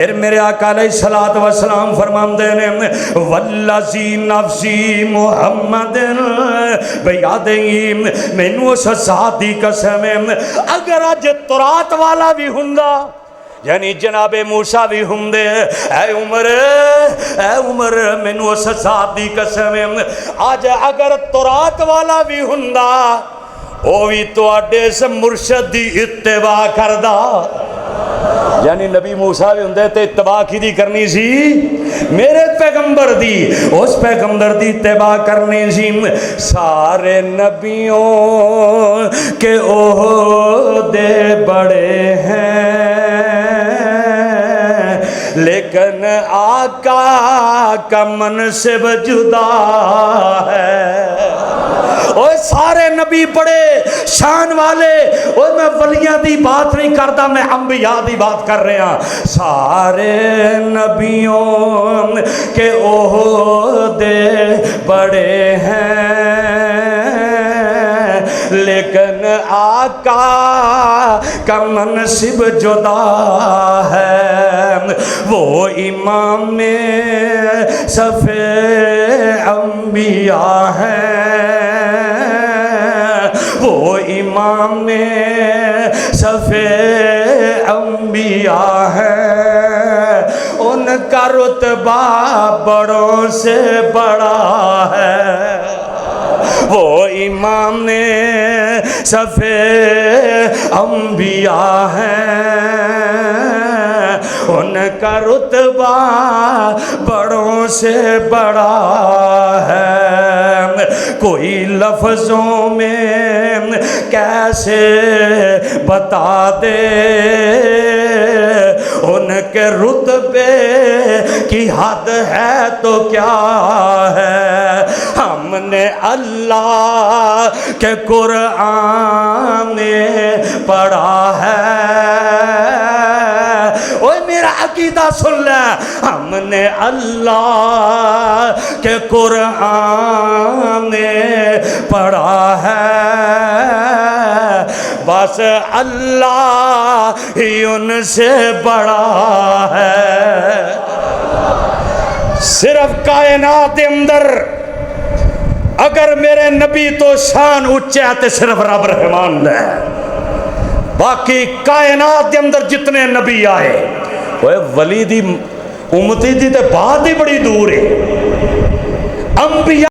پھر میرے آقا علیہ الصلوۃ والسلام فرماندے نے والذی نفسی محمد بیادی، مینوں اس ذات دی قسم ہے اگر اج تورات والا بھی ہوندا، یعنی جناب موسیٰ بھی ہوندے، اے عمر مینوں اس ذات دی قسم ہے اج اگر تورات والا بھی ہوندا او بھی تواڈے اس مرشد دی اتباع کردا۔ یعنی نبی موسیٰ بھی ہوندے تے اتباع کی دی کرنی سی میرے پیغمبر دی، اس پیغمبر دی اتباع کرنی سی۔ سارے نبیوں کے عہدے بڑے ہیں لیکن آقا کا منصب جدا ہے۔ اوہ سارے نبی بڑے شان والے، اوہ میں ولیاں دی بات نہیں کرتا، میں انبیاء دی بات کر رہے ہیں۔ سارے نبیوں کے عہدے بڑے ہیں لیکن آقا کا منصب جدا ہے۔ وہ امام صف انبیاء ہیں، وہ امام صف انبیاء ہے، ان کا رتبہ بڑوں سے بڑا ہے۔ وہ امام صف انبیاء ہیں، ان کا رتبہ بڑوں سے بڑا ہے۔ کوئی لفظوں میں کیسے بتا دے ان کے رتبے کی حد ہے تو کیا ہے۔ ہم نے اللہ کے قرآن پڑھا ہے، اوہ میرا عقیدہ سن لے، ہم نے اللہ کے قرآن پڑھا ہے، بس اللہ ہی ان سے بڑا ہے۔ صرف کائنات کے اندر اگر میرے نبی تو شان اونچا ہے تو صرف رب رحمان ہے، باقی کائنات کے اندر جتنے نبی آئے وہ ولی دی امتی دی تے بات ہی بڑی دور ہے۔ انبیاء